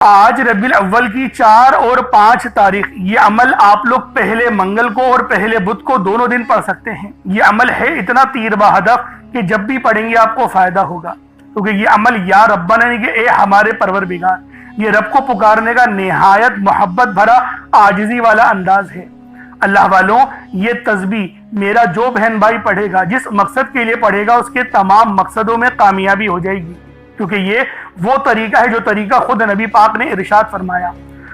آج ربیع الاول کی 4 اور 5 تاریخ یہ عمل آپ لوگ پہلے منگل کو اور پہلے بدھ کو دونوں دن پڑھ سکتے ہیں۔ یہ عمل ہے اتنا تیر بہدف کہ جب بھی پڑھیں گے آپ کو فائدہ ہوگا، کیونکہ یہ عمل یا ربنا نہیں کہ اے ہمارے پروردگار، یہ رب کو پکارنے کا نہایت محبت بھرا عاجزی والا انداز ہے۔ اللہ والوں، یہ تسبیح میرا جو بہن بھائی پڑھے گا، جس مقصد کے لیے پڑھے گا، اس کے تمام مقصدوں میں کامیابی ہو جائے گی، کیونکہ یہ وہ طریقہ ہے جو طریقہ خود نبی پاک نے ارشاد فرمایا۔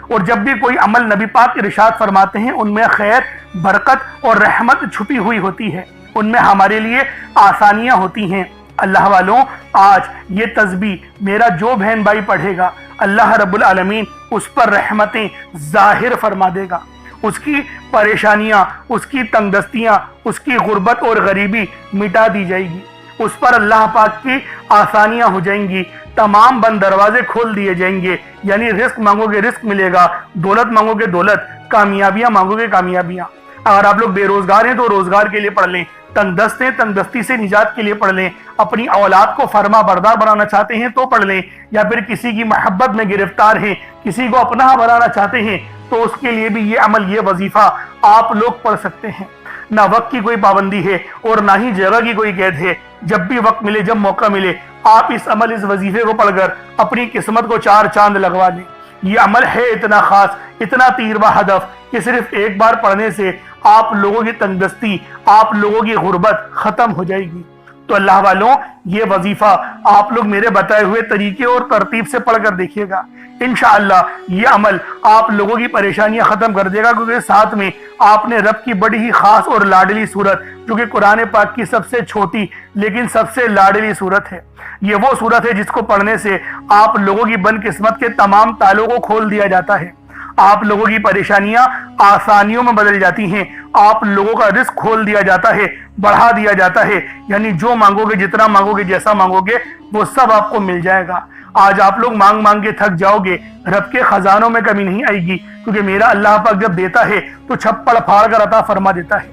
اور جب بھی کوئی عمل نبی پاک ارشاد فرماتے ہیں، ان میں خیر، برکت اور رحمت چھپی ہوئی ہوتی ہے، ان میں ہمارے لیے آسانیاں ہوتی ہیں۔ اللہ والوں، آج یہ تسبیح میرا جو بہن بھائی پڑھے گا، اللہ رب العالمین اس پر رحمتیں ظاہر فرما دے گا، اس کی پریشانیاں، اس کی تنگ دستیاں، اس کی غربت اور غریبی مٹا دی جائے گی، اس پر اللہ پاک کی آسانیاں ہو جائیں گی، تمام بند دروازے کھول دیے جائیں گے، یعنی رزق مانگو گے رزق ملے گا، دولت مانگو گے دولت، کامیابیاں مانگو گے کامیابیاں۔ اگر آپ لوگ بے روزگار ہیں تو روزگار کے لیے پڑھ لیں، تنگ دست ہیں تنگ دستی سے نجات کے لیے پڑھ لیں، اپنی اولاد کو فرما بردار بنانا چاہتے ہیں تو پڑھ لیں، یا پھر کسی کی محبت میں گرفتار ہیں، کسی کو اپنا بنانا چاہتے ہیں تو اس کے لیے بھی یہ عمل، یہ وظیفہ آپ لوگ پڑھ سکتے ہیں۔ نہ وقت کی کوئی پابندی ہے اور نہ ہی جگہ کی کوئی قید ہے، جب بھی وقت ملے، جب موقع ملے، آپ اس عمل، اس وظیفے کو پڑھ کر اپنی قسمت کو 4 چاند لگوا دیں۔ یہ عمل ہے اتنا خاص، اتنا تیر بہدف کہ صرف ایک بار پڑھنے سے آپ لوگوں کی تنگ دستی، آپ لوگوں کی غربت ختم ہو جائے گی۔ تو اللہ والوں، یہ وظیفہ آپ لوگ میرے بتائے ہوئے طریقے اور ترتیب سے پڑھ کر دیکھیے گا، انشاءاللہ یہ عمل آپ لوگوں کی پریشانیاں ختم کر دے گا، کیونکہ ساتھ میں آپ نے رب کی بڑی ہی خاص اور لاڈلی صورت، جو کہ قرآن پاک کی سب سے چھوٹی لیکن سب سے لاڈلی صورت ہے، یہ وہ صورت ہے جس کو پڑھنے سے آپ لوگوں کی بد قسمت کے تمام تالوں کو کھول دیا جاتا ہے، آپ لوگوں کی پریشانیاں آسانیوں میں بدل جاتی ہیں، آپ لوگوں کا رزق کھول دیا جاتا ہے، بڑھا دیا جاتا ہے، یعنی جو مانگو گے، جتنا مانگو گے، جیسا مانگو گے، وہ سب آپ کو مل جائے گا۔ آج آپ لوگ مانگ مانگ کے تھک جاؤ گے، رب کے خزانوں میں کمی نہیں آئے گی، کیونکہ میرا اللہ پاک جب دیتا ہے تو چھپڑ پھاڑ کر عطا فرما دیتا ہے۔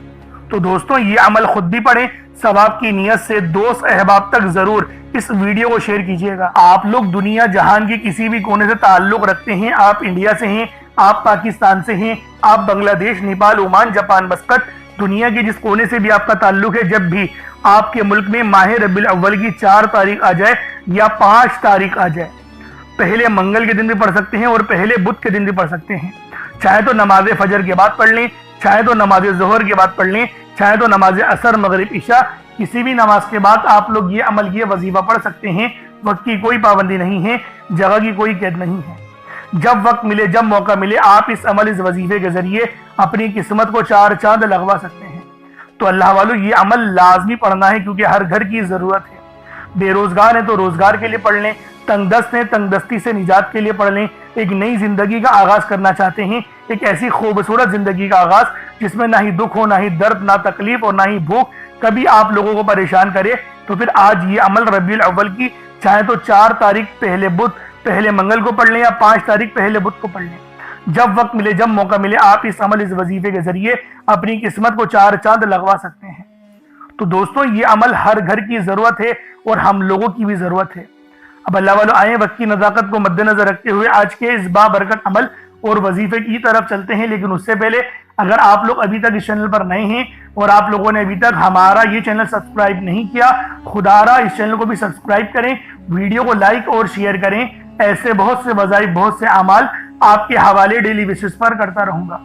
تو دوستوں، یہ عمل خود بھی پڑھیں، ثواب کی نیت سے دوست احباب تک ضرور اس ویڈیو کو شیئر کیجیے گا۔ آپ لوگ دنیا جہان کی کسی بھی کونے سے تعلق رکھتے ہیں، آپ انڈیا سے ہیں، آپ پاکستان سے ہیں، آپ بنگلہ دیش، نیپال، عمان، جاپان، مسقط، دنیا کے جس کونے سے بھی آپ کا تعلق ہے، جب بھی آپ کے ملک میں ماہ ربیع الاول کی 4 تاریخ آ جائے یا 5 تاریخ آ جائے، پہلے منگل کے دن بھی پڑھ سکتے ہیں اور پہلے بدھ کے دن بھی پڑھ سکتے ہیں، چاہے تو نماز فجر کے بعد پڑھ لیں، چاہے تو نماز ظہر کے بعد پڑھ لیں، چاہے تو نماز عصر، مغرب، عشاء، کسی بھی نماز کے بعد آپ لوگ یہ عمل، یہ وظیفہ پڑھ سکتے ہیں۔ وقت کی کوئی پابندی نہیں ہے، جگہ کی کوئی قید نہیں ہے، جب وقت ملے، جب موقع ملے، آپ اس عمل، اس وظیفے کے ذریعے اپنی قسمت کو 4 چاند لگوا سکتے ہیں۔ تو اللہ والوں، یہ عمل لازمی پڑھنا ہے، کیونکہ ہر گھر کی ضرورت ہے۔ بے روزگار ہیں تو روزگار کے لیے پڑھ لیں، تنگ دست ہیں تنگ دستی سے نجات کے لیے پڑھ لیں، ایک نئی زندگی کا آغاز کرنا چاہتے ہیں، ایک ایسی خوبصورت زندگی کا آغاز جس میں نہ ہی دکھ ہو، نہ ہی درد، نہ تکلیف اور نہ ہی بھوک کبھی آپ لوگوں کو پریشان کرے، تو پھر آج یہ عمل ربیع الاول کی چاہے تو 4 تاریخ پہلے بدھ، پہلے منگل کو پڑھ لیں، یا 5 تاریخ پہلے بدھ کو پڑھ لیں، جب وقت ملے، جب موقع ملے، آپ اس عمل، اس وظیفے کے ذریعے اپنی قسمت کو 4 چاند لگوا سکتے ہیں۔ تو دوستوں، یہ عمل ہر گھر کی ضرورت ہے اور ہم لوگوں کی بھی ضرورت ہے۔ اب اللہ والوں، آئیں وقت کی نزاکت کو مد نظر رکھتے ہوئے آج کے اس بابرکت عمل اور وظیفے کی طرف چلتے ہیں، لیکن اس سے پہلے اگر آپ لوگ ابھی تک اس چینل پر نئے ہیں اور آپ لوگوں نے ابھی تک ہمارا یہ چینل سبسکرائب نہیں کیا، خدا را اس چینل کو بھی سبسکرائب کریں، ویڈیو کو لائک اور شیئر کریں، ایسے بہت سے وظائف، بہت سے اعمال آپ کے حوالے ڈیلی بیسس پر کرتا رہوں گا۔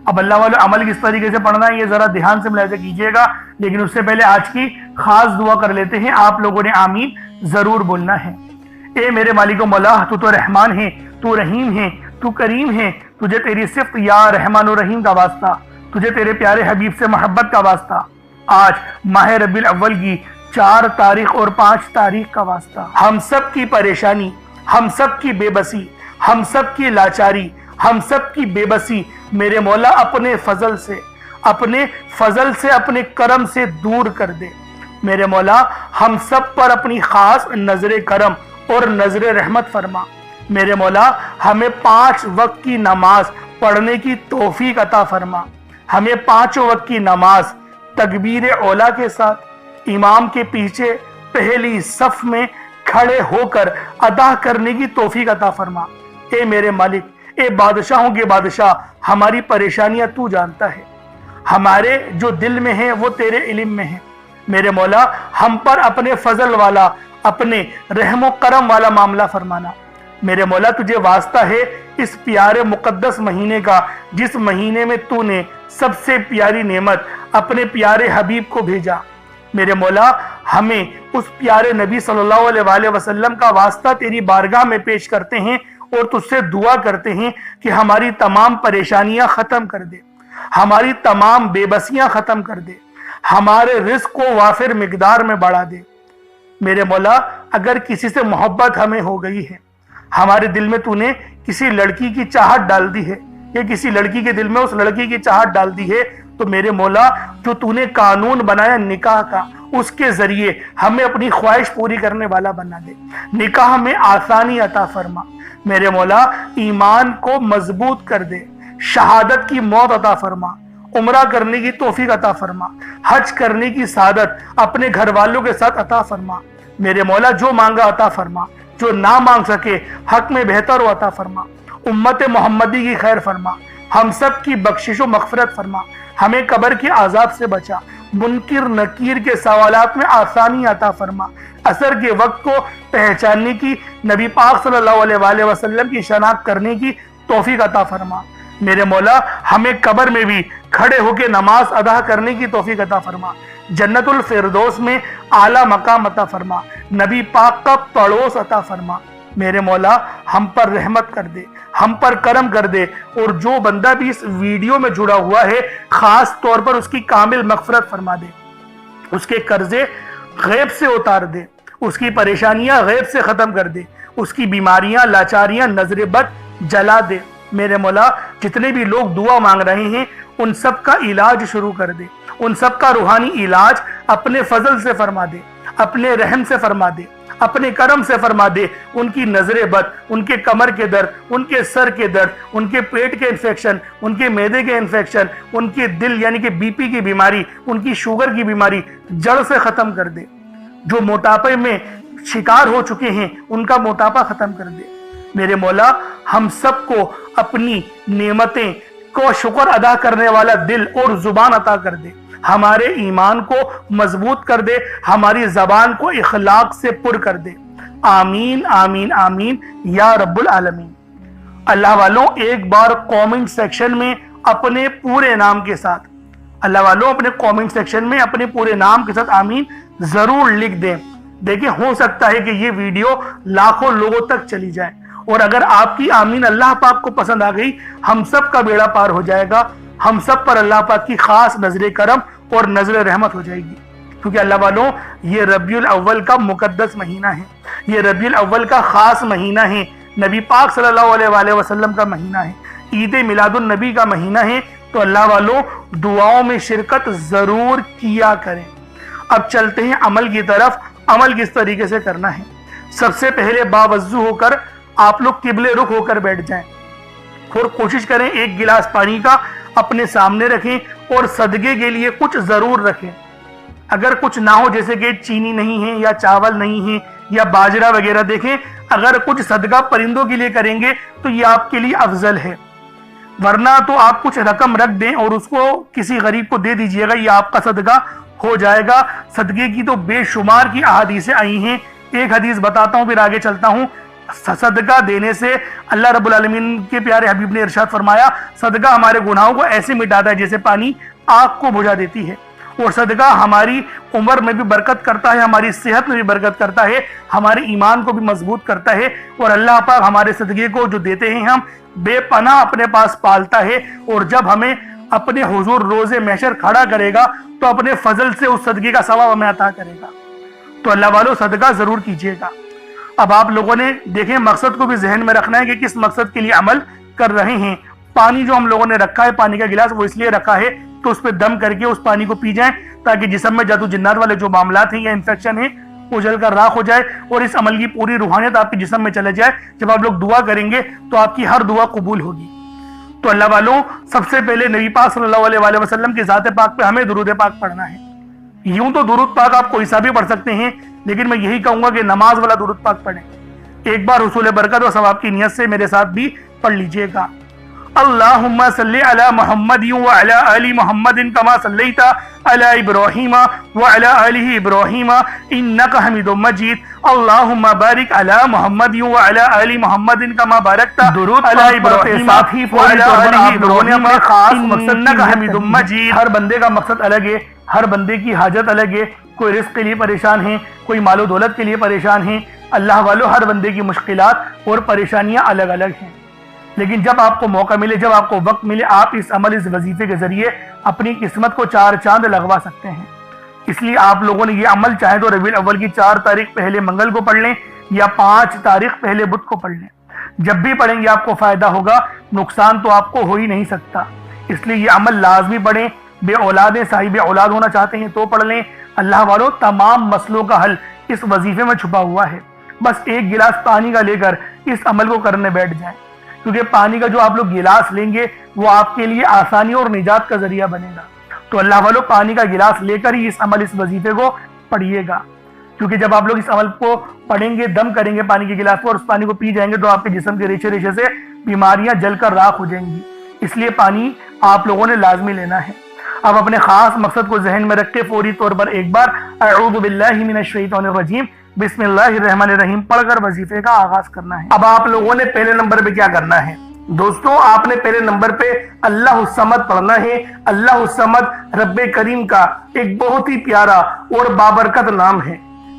اب اللہ والوں، عمل کس طریقے سے پڑھنا ہے یہ ذرا دھیان سے ملاحظہ کیجیے گا، لیکن اس سے پہلے آج کی خاص دعا کر لیتے ہیں، آپ لوگوں نے آمین ضرور بولنا ہے۔ اے میرے مالک و مولا، تو رحمان ہے، تو رحیم ہے، تو کریم ہے، تجھے تیری صفت یا رحمان و رحیم کا واسطہ، تجھے تیرے پیارے حبیب سے محبت کا واسطہ، آج ماہ ربیع الاول کی 4 تاریخ اور 5 تاریخ کا واسطہ، ہم سب کی پریشانی، ہم سب کی بے بسی، ہم سب کی لاچاری، ہم سب کی بے بسی میرے مولا اپنے فضل سے، اپنے کرم سے دور کر دے۔ میرے مولا، ہم سب پر اپنی خاص نظر کرم اور نظر رحمت فرما۔ میرے مولا، ہمیں 5 وقت کی نماز پڑھنے کی توفیق عطا فرما، ہمیں 5 وقت کی نماز تکبیر اولا کے ساتھ امام کے پیچھے پہلی صف میں کھڑے ہو کر ادا کرنے کی توفیق عطا فرما۔ اے میرے مالک، اے بادشاہوں کے بادشاہ، ہماری پریشانیاں تو جانتا ہے، ہمارے جو دل میں ہیں وہ تیرے علم میں ہیں۔ میرے مولا ہم پر اپنے فضل والا، اپنے رحم و کرم والا معاملہ فرمانا۔ میرے مولا تجھے واسطہ ہے اس پیارے مقدس مہینے کا، جس مہینے میں تو نے سب سے پیاری نعمت اپنے پیارے حبیب کو بھیجا۔ میرے مولا ہمیں اس پیارے نبی صلی اللہ علیہ وآلہ وسلم کا واسطہ تیری بارگاہ میں پیش کرتے ہیں اور تجھ سے دعا کرتے ہیں کہ ہماری تمام پریشانیاں ختم کر دے، ہماری تمام بے بسیاں ختم کر دے، ہمارے رزق کو وافر مقدار میں بڑھا دے۔ میرے مولا اگر کسی سے محبت ہمیں ہو گئی ہے، ہمارے دل میں تو نے کسی لڑکی کی چاہت ڈال دی ہے یا کسی لڑکی کے دل میں اس لڑکی کی چاہت ڈال دی ہے، تو میرے مولا جو تو نے قانون بنایا نکاح کا، اس کے ذریعے ہمیں اپنی خواہش پوری کرنے والا بنا دے، نکاح میں آسانی عطا فرما۔ میرے مولا ایمان کو مضبوط کر دے، شہادت کی موت عطا فرما، عمرہ کرنے کی توفیق عطا فرما، حج کرنے کی سعادت اپنے گھر والوں کے ساتھ عطا فرما۔ میرے مولا جو مانگا عطا فرما، جو نہ مانگ سکے حق میں بہتر و عطا فرما، امت محمدی کی خیر فرما، ہم سب کی بخشش و مغفرت فرما، ہمیں قبر کے عذاب سے بچا، منکر نکیر کے سوالات میں آسانی عطا فرما، عصر کے وقت کو پہچاننے کی، نبی پاک صلی اللہ علیہ وآلہ وسلم کی شناخت کرنے کی توفیق عطا فرما۔ میرے مولا ہمیں قبر میں بھی کھڑے ہو کے نماز ادا کرنے کی توفیق عطا فرما، جنت الفردوس میں اعلیٰ مقام عطا فرما، نبی پاک کا پڑوس عطا فرما۔ میرے مولا ہم پر رحمت کر دے، ہم پر کرم کر دے، اور جو بندہ بھی اس ویڈیو میں جڑا ہوا ہے خاص طور پر اس کی کامل مغفرت فرما دے، اس کے قرضے غیب سے اتار دے، اس کی پریشانیاں غیب سے ختم کر دے، اس کی بیماریاں لاچاریاں نظر بد جلا دے۔ میرے مولا جتنے بھی لوگ دعا مانگ رہے ہیں ان سب کا علاج شروع کر دے، ان سب کا روحانی علاج اپنے فضل سے فرما دے، اپنے رحم سے فرما دے، اپنے کرم سے فرما دے۔ ان کی نظر بد، ان کے کمر کے درد، ان کے سر کے درد، ان کے پیٹ کے انفیکشن، ان کے معدے کے انفیکشن، ان کے دل یعنی کہ بی پی کی بیماری، ان کی شوگر کی بیماری جڑ سے ختم کر دے۔ جو موٹاپے میں شکار ہو چکے ہیں ان کا موٹاپا ختم کر دے۔ میرے مولا ہم سب کو اپنی نعمتیں کو شکر ادا کرنے والا دل اور زبان عطا کر دے، ہمارے ایمان کو مضبوط کر دے، ہماری زبان کو اخلاق سے پر کر دے۔ آمین آمین آمین یا رب العالمین۔ اللہ والوں ایک بار کامنٹ سیکشن میں اپنے پورے نام کے ساتھ، اللہ والوں اپنے کامنٹ سیکشن میں اپنے پورے نام کے ساتھ آمین ضرور لکھ دیں۔ دیکھیں ہو سکتا ہے کہ یہ ویڈیو لاکھوں لوگوں تک چلی جائے، اور اگر آپ کی آمین اللہ پاک کو پسند آ گئی ہم سب کا بیڑا پار ہو جائے گا، ہم سب پر اللہ پاک کی خاص نظر کرم اور نظر رحمت ہو جائے گی۔ کیونکہ اللہ والوں یہ ربیع الاول کا مقدس مہینہ ہے، یہ ربیع الاول کا خاص مہینہ ہے، نبی پاک صلی اللہ علیہ وآلہ وسلم کا مہینہ ہے، عید میلاد النبی کا مہینہ ہے۔ تو اللہ والوں دعاؤں میں شرکت ضرور کیا کریں۔ اب چلتے ہیں عمل کی طرف۔ عمل کس طریقے سے کرنا ہے؟ سب سے پہلے باوضو ہو کر آپ لوگ قبلے رخ ہو کر بیٹھ جائیں، اور کوشش کریں ایک گلاس پانی کا اپنے سامنے رکھیں اور صدقے کے لیے کچھ ضرور رکھیں۔ اگر کچھ نہ ہو جیسے کہ چینی نہیں ہے یا چاول نہیں ہے یا باجرہ وغیرہ، دیکھیں اگر کچھ صدقہ پرندوں کے لیے کریں گے تو یہ آپ کے لیے افضل ہے، ورنہ تو آپ کچھ رقم رکھ دیں اور اس کو کسی غریب کو دے دیجئے گا، یہ آپ کا صدقہ ہو جائے گا۔ صدقے کی تو بے شمار کی احادیثیں آئی ہیں، ایک حدیث بتاتا ہوں پھر آگے چلتا ہوں۔ صدقہ دینے سے اللہ رب العالمین کے پیارے حبیب نے ارشاد فرمایا، صدقہ ہمارے گناہوں کو ایسے مٹاتا ہے جیسے پانی آگ کو بجھا دیتی ہے، اور صدقہ ہماری عمر میں بھی برکت کرتا ہے، ہماری صحت میں بھی برکت کرتا ہے، ہمارے ایمان کو بھی مضبوط کرتا ہے، اور اللہ پاک ہمارے صدقے کو جو دیتے ہیں ہم بے پناہ اپنے پاس پالتا ہے، اور جب ہمیں اپنے حضور روز محشر کھڑا کرے گا تو اپنے فضل سے اس صدقے کا ثواب ہمیں عطا کرے گا۔ تو اللہ والوں صدقہ ضرور کیجیے گا۔ اب آپ لوگوں نے دیکھیں مقصد کو بھی ذہن میں رکھنا ہے کہ کس مقصد کے لیے عمل کر رہے ہیں۔ پانی جو ہم لوگوں نے رکھا ہے، پانی کا گلاس، وہ اس لیے رکھا ہے تو اس پہ دم کر کے اس پانی کو پی جائیں تاکہ جسم میں جادو جنات والے جو معاملات ہیں یا انفیکشن ہیں وہ جل کر راکھ ہو جائے، اور اس عمل کی پوری روحانیت آپ کے جسم میں چلے جائے۔ جب آپ لوگ دعا کریں گے تو آپ کی ہر دعا قبول ہوگی۔ تو اللہ والوں سب سے پہلے نبی پاک صلی اللہ علیہ وآلہ وسلم کی ذات پاک پہ ہمیں درود پاک پڑھنا ہے۔ یوں تو درود پاک آپ کوئی سا بھی پڑھ سکتے ہیں، لیکن میں یہی کہوں گا کہ نماز والا درود پاک پڑھیں، ایک بار حصول برکت و ثواب کی نیت سے میرے ساتھ بھی پڑھ لیجئے گا۔ اللہم صلی علی محمد وعلی آل محمد کما صلیت علی ابراہیم وعلی آل ابراہیم انک حمید مجید۔ اللہم بارک علی محمد وعلی آل محمد کما بارکت علی ابراہیم وعلی آل ابراہیم انک حمید مجید۔ ہر بندے کا مقصد الگ ہے، ہر بندے کی حاجت الگ ہے، کوئی رزق کے لیے پریشان ہے، کوئی مال و دولت کے لیے پریشان ہے۔ اللہ والو ہر بندے کی مشکلات اور پریشانیاں الگ الگ ہیں، لیکن جب آپ کو موقع ملے، جب آپ کو وقت ملے، آپ اس عمل، اس وظیفے کے ذریعے اپنی قسمت کو چار چاند لگوا سکتے ہیں۔ اس لیے آپ لوگوں نے یہ عمل چاہے تو ربیع الاول کی 4 تاریخ پہلے منگل کو پڑھ لیں یا 5 تاریخ پہلے بدھ کو پڑھ لیں۔ جب بھی پڑھیں گے آپ کو فائدہ ہوگا، نقصان تو آپ کو ہو ہی نہیں سکتا۔ اس لیے یہ عمل لازمی پڑھیں۔ بے اولاد ہیں، صاحب اولاد ہونا چاہتے ہیں تو پڑھ لیں۔ اللہ والوں تمام مسئلوں کا حل اس وظیفے میں چھپا ہوا ہے، بس ایک گلاس پانی کا لے کر اس عمل کو کرنے بیٹھ جائیں، کیونکہ پانی کا جو آپ لوگ گلاس لیں گے وہ آپ کے لیے آسانی اور نجات کا ذریعہ بنے گا۔ تو اللہ والوں پانی کا گلاس لے کر ہی اس عمل، اس وظیفے کو پڑھیے گا، کیونکہ جب آپ لوگ اس عمل کو پڑھیں گے، دم کریں گے پانی کے گلاس کو اور اس پانی کو پی جائیں گے تو آپ کے جسم کے ریشے ریشے سے بیماریاں جل کر راکھ ہو جائیں گی۔ اس لیے پانی آپ لوگوں نے لازمی لینا ہے۔ اب اپنے خاص مقصد کو ذہن میں رکھ کے فوری طور پر ایک بار اعوذ باللہ من الشیطان الرجیم بسم اللہ الرحمن الرحیم پڑھ کر وظیفے کا آغاز کرنا ہے۔ اب آپ لوگوں نے پہلے نمبر پہ کیا کرنا ہے دوستوں؟ آپ نے پہلے نمبر پہ اللہ الصمد پڑھنا ہے۔ اللہ الصمد رب کریم کا ایک بہت ہی پیارا اور بابرکت نام ہے۔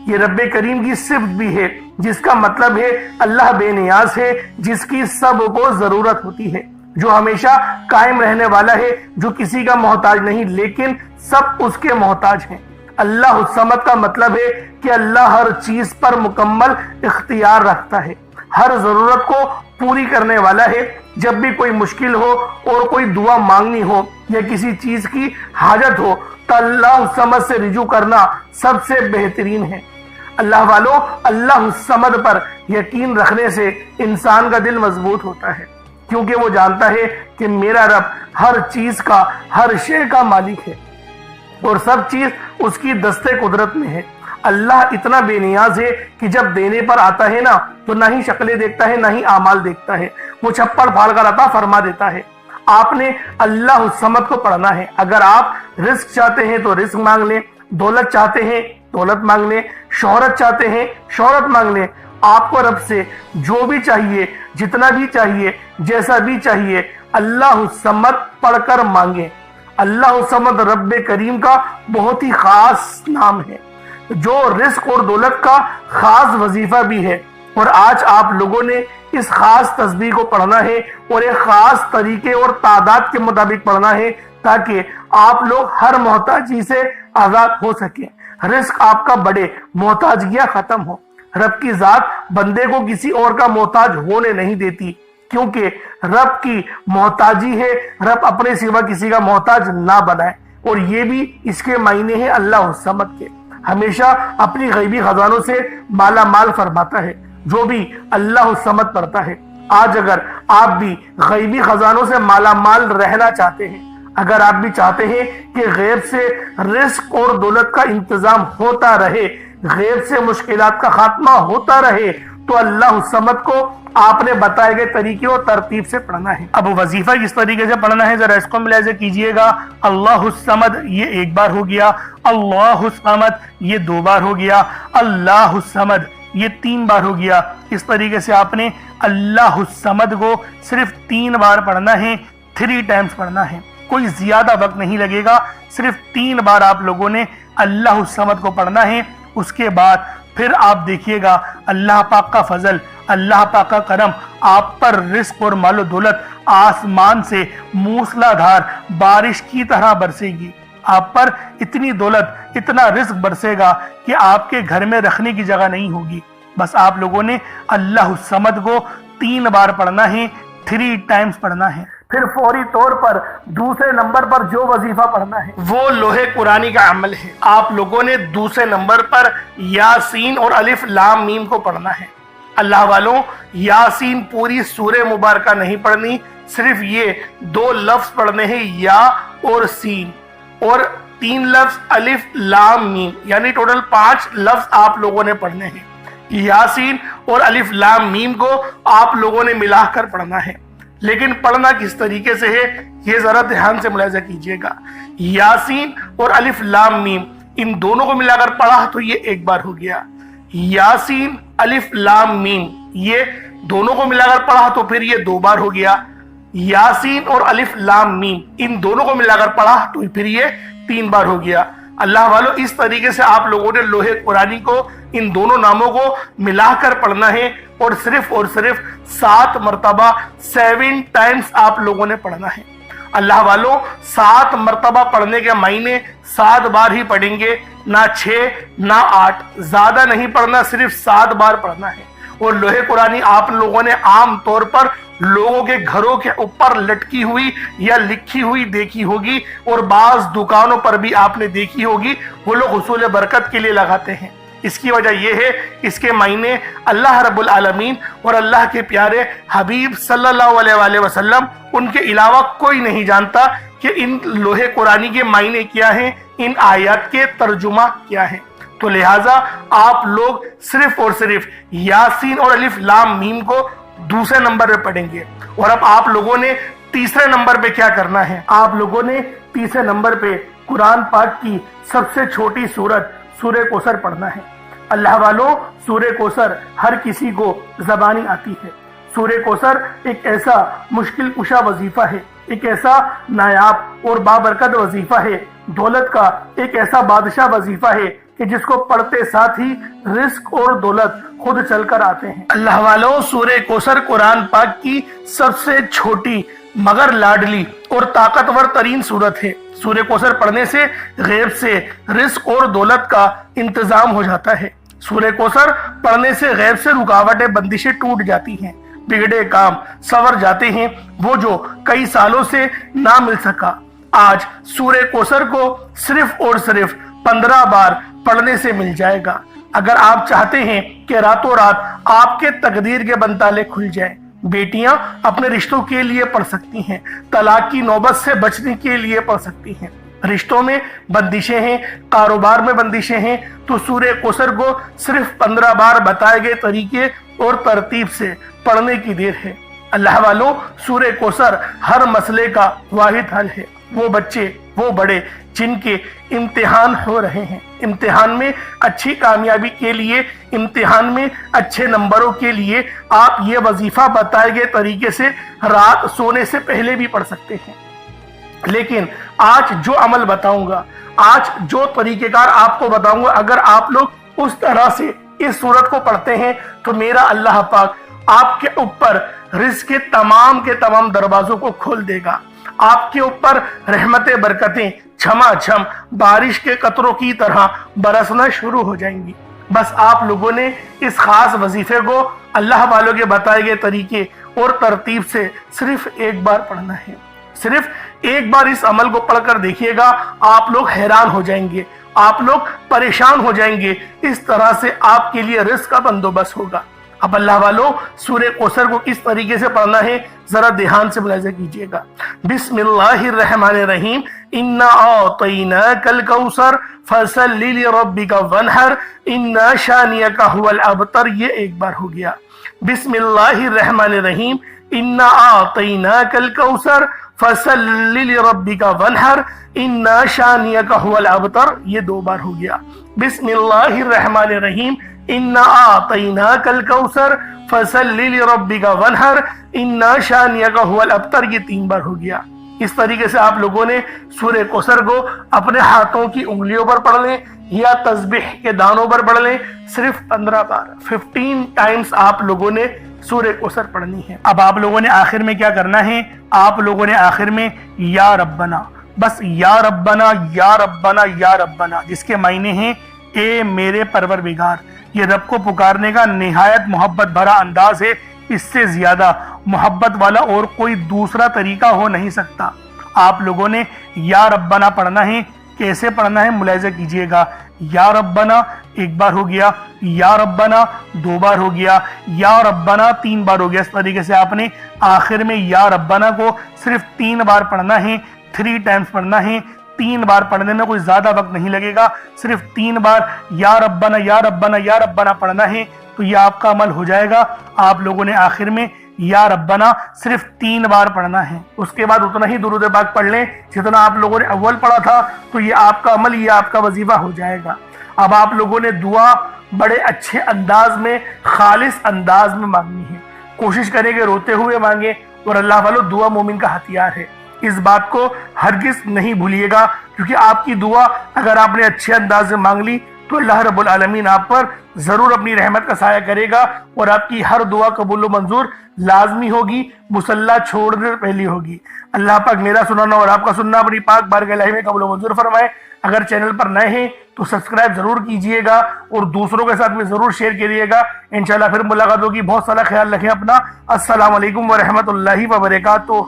یہ رب کریم کی صفت بھی ہے، جس کا مطلب ہے اللہ بے نیاز ہے، جس کی سب کو ضرورت ہوتی ہے، جو ہمیشہ قائم رہنے والا ہے، جو کسی کا محتاج نہیں لیکن سب اس کے محتاج ہیں۔ اللہ الصمد کا مطلب ہے کہ اللہ ہر چیز پر مکمل اختیار رکھتا ہے، ہر ضرورت کو پوری کرنے والا ہے۔ جب بھی کوئی مشکل ہو اور کوئی دعا مانگنی ہو یا کسی چیز کی حاجت ہو تو اللہ الصمد سے رجوع کرنا سب سے بہترین ہے۔ اللہ والو اللہ الصمد پر یقین رکھنے سے انسان کا دل مضبوط ہوتا ہے، کیونکہ وہ جانتا ہے کہ میرا رب ہر چیز کا، ہر شے کا مالک ہے اور سب چیز اس کی دستے قدرت میں ہے۔ اللہ اتنا بے نیاز ہے کہ جب دینے پر آتا ہے نا تو نہ ہی شکلیں دیکھتا ہے نہ ہی اعمال دیکھتا ہے، وہ چھپڑ پھاڑ کر عطا فرما دیتا ہے۔ آپ نے اللہ الصمد کو پڑھنا ہے۔ اگر آپ رزق چاہتے ہیں تو رزق مانگ لیں، دولت چاہتے ہیں دولت مانگ لیں، شہرت چاہتے ہیں شہرت مانگ لیں۔ آپ کو رب سے جو بھی چاہیے، جتنا بھی چاہیے، جیسا بھی چاہیے، اللہ الصمد پڑھ کر مانگیں۔ اللہ الصمد رب کریم کا بہت ہی خاص نام ہے، جو رزق اور دولت کا خاص وظیفہ بھی ہے۔ اور آج آپ لوگوں نے اس خاص تسبیح کو پڑھنا ہے اور ایک خاص طریقے اور تعداد کے مطابق پڑھنا ہے تاکہ آپ لوگ ہر محتاجی سے آزاد ہو سکیں، رزق آپ کا بڑھے، محتاجیاں ختم ہو۔ رب کی ذات بندے کو کسی اور کا محتاج ہونے نہیں دیتی، کیونکہ رب کی محتاجی ہے، رب اپنے سوا کسی کا محتاج نہ بنائے۔ اور یہ بھی اس کے معنی ہیں اللہ الصمد کے، ہمیشہ اپنی غیبی خزانوں سے مالا مال فرماتا ہے۔ جو بھی اللہ الصمد پڑھتا ہے، آج اگر آپ بھی غیبی خزانوں سے مالا مال رہنا چاہتے ہیں، اگر آپ بھی چاہتے ہیں کہ غیب سے رزق اور دولت کا انتظام ہوتا رہے، غیب سے مشکلات کا خاتمہ ہوتا رہے، تو اللہ الصمد کو آپ نے بتائے گئے طریقے اور ترتیب سے پڑھنا ہے۔ اب وظیفہ کس طریقے سے پڑھنا ہے ذرا اس کو ملاحظہ کیجئے گا۔ اللہ الصمد یہ ایک بار ہو گیا، اللہ الصمد یہ 2 بار ہو گیا، اللہ الصمد یہ 3 بار ہو گیا۔ اس طریقے سے آپ نے اللہ الصمد کو صرف 3 بار پڑھنا ہے، 3 ٹائمز پڑھنا ہے، کوئی زیادہ وقت نہیں لگے گا، صرف 3 بار آپ لوگوں نے اللہ الصمد کو پڑھنا ہے۔ اس کے بعد پھر آپ دیکھیے گا اللہ پاک کا فضل، اللہ پاک کا کرم، آپ پر رزق اور مال و دولت آسمان سے موسلا دھار بارش کی طرح برسے گی۔ آپ پر اتنی دولت، اتنا رزق برسے گا کہ آپ کے گھر میں رکھنے کی جگہ نہیں ہوگی۔ بس آپ لوگوں نے اللہ الصمد کو 3 بار پڑھنا ہے، 3 ٹائمز پڑھنا ہے۔ پھر فوری طور پر دوسرے نمبر پر جو وظیفہ پڑھنا ہے وہ لوحے قرآنی کا عمل ہے۔ آپ لوگوں نے دوسرے نمبر پر یاسین اور الف لام میم کو پڑھنا ہے۔ اللہ والوں یاسین پوری سورہ مبارکہ نہیں پڑھنی، صرف یہ 2 لفظ پڑھنے ہیں، یا اور سین، اور 3 لفظ الف لام میم، یعنی ٹوٹل 5 لفظ آپ لوگوں نے پڑھنے ہیں۔ یاسین اور الف لام میم کو آپ لوگوں نے ملا کر پڑھنا ہے، لیکن پڑھنا کس طریقے سے ہے یہ ذرا دھیان سے ملاحظہ کیجئے گا۔ یاسین اور الف لام میم ان دونوں کو ملا کر پڑھا تو یہ ایک بار ہو گیا، یاسین الف لام میم یہ دونوں کو ملا کر پڑھا تو پھر یہ 2 بار ہو گیا، یاسین اور الف لام میم ان دونوں کو ملا کر پڑھا تو پھر یہ 3 بار ہو گیا۔ اللہ والو اس طریقے سے آپ لوگوں نے لوح قرآنی کو ان دونوں ناموں کو ملا کر پڑھنا ہے اور صرف 7 مرتبہ 7 ٹائمز آپ لوگوں نے پڑھنا ہے۔ اللہ والو 7 مرتبہ پڑھنے کے معنی 7 بار ہی پڑھیں گے، نہ 6 نہ 8، زیادہ نہیں پڑھنا، صرف 7 بار پڑھنا ہے۔ اور لوح قرآنی آپ لوگوں نے عام طور پر لوگوں کے گھروں کے اوپر لٹکی ہوئی یا لکھی ہوئی دیکھی ہوگی، اور بعض دکانوں پر بھی آپ نے دیکھی ہوگی، وہ لوگ حصول برکت کے لیے لگاتے ہیں۔ اس کی وجہ یہ ہے اس کے معنی اللہ رب العالمین اور اللہ کے پیارے حبیب صلی اللہ علیہ وآلہ وسلم ان کے علاوہ کوئی نہیں جانتا کہ ان لوح قرآنی کے معنی کیا ہیں، ان آیات کے ترجمہ کیا ہیں۔ تو لہٰذا آپ لوگ صرف اور صرف یاسین اور الف لام میم کو دوسرے نمبر پہ پڑھیں گے۔ اور اب آپ لوگوں نے تیسرے نمبر پہ کیا کرنا ہے؟ آپ لوگوں نے تیسرے نمبر پہ قرآن پاک کی سب سے چھوٹی سورت سورہ کوثر پڑھنا ہے۔ اللہ والو سورہ کوثر ہر کسی کو زبانی آتی ہے۔ سورہ کوثر ایک ایسا مشکل کشا وظیفہ ہے، ایک ایسا نایاب اور بابرکت وظیفہ ہے، دولت کا ایک ایسا بادشاہ وظیفہ ہے کہ جس کو پڑھتے ساتھ ہی رزق اور دولت خود چل کر آتے ہیں۔ اللہ والو سورہ کوثر قرآن پاک کی سب سے چھوٹی مگر لاڈلی اور طاقتور ترین سورت ہے۔ سورہ کوثر پڑھنے سے غیب سے رزق اور دولت کا انتظام ہو جاتا ہے۔ سورہ کوثر پڑھنے سے غیب سے رکاوٹیں بندشیں ٹوٹ جاتی ہیں، بگڑے کام سنور جاتے ہیں، وہ جو کئی سالوں سے نہ مل سکا آج سورہ کوثر کو صرف اور صرف 15 بار پڑھنے سے مل جائے گا۔ اگر آپ چاہتے ہیں کہ راتوں رات آپ کے تقدیر کے بنتالے کھل جائیں، بیٹیاں اپنے رشتوں کے لیے پڑھ سکتی ہیں، طلاق کی نوبت سے بچنے کے لیے پڑھ سکتی ہیں، رشتوں میں بندشیں ہیں، کاروبار میں بندشیں ہیں، تو سورہ کوثر کو صرف 15 بار بتائے گئے طریقے اور ترتیب سے پڑھنے کی دیر ہے۔ اللہ والوں سورہ کوثر ہر مسئلے کا واحد حل ہے۔ وہ بچے وہ بڑے جن کے امتحان ہو رہے ہیں، امتحان میں اچھی کامیابی کے لیے، امتحان میں اچھے نمبروں کے لیے آپ یہ وظیفہ بتائے گئے طریقے سے رات سونے سے پہلے بھی پڑھ سکتے ہیں۔ لیکن آج جو عمل بتاؤں گا، آج جو طریقہ کار آپ کو بتاؤں گا، اگر آپ لوگ اس طرح سے اس سورت کو پڑھتے ہیں تو میرا اللہ پاک آپ کے اوپر رزق کے تمام دروازوں کو کھول دے گا۔ آپ کے اوپر رحمتیں برکتیں چھما چھم بارش کے قطروں کی طرح برسنا شروع ہو جائیں گی۔ بس آپ لوگوں نے اس خاص وظیفے کو اللہ والوں کے بتائے گئے طریقے اور ترتیب سے صرف ایک بار پڑھنا ہے۔ صرف ایک بار اس عمل کو پڑھ کر دیکھیے گا، آپ لوگ حیران ہو جائیں گے، آپ لوگ پریشان ہو جائیں گے، اس طرح سے آپ کے لیے رزق کا بندوبست ہوگا۔ اب اللہ والوں سورہ کوثر کو کس طریقے سے پڑھنا ہے ذرا دھیان سے ملاحظہ کیجئے گا۔ بسم اللہ الرحمن الرحیم، انا اعطیناک الکوثر فصل لربک وانحر ان شانئک هو الابتر، یہ ایک بار ہو گیا۔ بسم اللہ الرحمن الرحیم، انا اعطیناک الکوثر فصل لربک وانحر ان شانئک هو الابتر، یہ 2 بار ہو گیا۔ بسم اللہ الرحمن الرحیم، انا اعطیناک الکوثر فصل لربک وانحر ان شانئک هو الابتر، یہ 3 بار ہو گیا۔ اس طریقے سے آپ لوگوں نے سورہ کوثر کو اپنے ہاتھوں کی انگلیوں پر پڑھ لیں یا تسبیح کے دانوں پر پڑھ لیں، صرف 15 بار 15 ٹائمز آپ لوگوں نے سورہ کوثر پڑھنی ہے۔ اب آپ لوگوں نے آخر میں کیا کرنا ہے؟ آپ لوگوں نے آخر میں یا ربنا، بس یا ربنا یا ربنا یا ربنا، جس کے معنی ہیں اے میرے پروردگار۔ یہ رب کو پکارنے کا نہایت محبت بھرا انداز ہے، اس سے زیادہ محبت والا اور کوئی دوسرا طریقہ ہو نہیں سکتا۔ آپ لوگوں نے یا ربنا پڑھنا ہے۔ کیسے پڑھنا ہے ملاحظہ کیجئے گا۔ یا ربنا 1 بار ہو گیا، یا ربنا 2 بار ہو گیا، یا ربنا 3 بار ہو گیا۔ اس طریقے سے آپ نے آخر میں یا ربنا کو صرف 3 بار پڑھنا ہے، 3 ٹائمز پڑھنا ہے۔ 3 بار پڑھنے میں کوئی زیادہ وقت نہیں لگے گا، صرف 3 بار یا ربنا یا ربنا یا ربنا پڑھنا ہے۔ تو یہ آپ کا عمل ہو جائے گا۔ آپ لوگوں نے آخر میں یا ربنا صرف 3 بار پڑھنا ہے، اس کے بعد اتنا ہی درود پاک پڑھ لیں جتنا آپ لوگوں نے اول پڑھا تھا، تو یہ آپ کا عمل، یہ آپ کا وظیفہ ہو جائے گا۔ اب آپ لوگوں نے دعا بڑے اچھے انداز میں، خالص انداز میں مانگنی ہے۔ کوشش کریں کہ روتے ہوئے مانگیں، اور اللہ والو دعا مومن کا ہتھیار ہے، اس بات کو ہرگز نہیں بھولیے گا، کیونکہ آپ کی دعا اگر آپ نے اچھے انداز میں مانگ لی تو اللہ رب العالمین آپ پر ضرور اپنی رحمت کا سایہ کرے گا، اور آپ کی ہر دعا قبول و منظور لازمی ہوگی، مصلی چھوڑنے سے پہلی ہوگی۔ اللہ پاک میرا سنانا اور آپ کا سننا اپنی پاک بارگاہ الہی میں قبول و منظور فرمائے۔ اگر چینل پر نئے ہیں تو سبسکرائب ضرور کیجئے گا، اور دوسروں کے ساتھ بھی ضرور شیئر کیجئے گا۔ انشاءاللہ پھر ملاقات ہوگی۔ بہت سارا خیال رکھیں اپنا۔ السلام علیکم ورحمۃ اللہ وبرکاتہ۔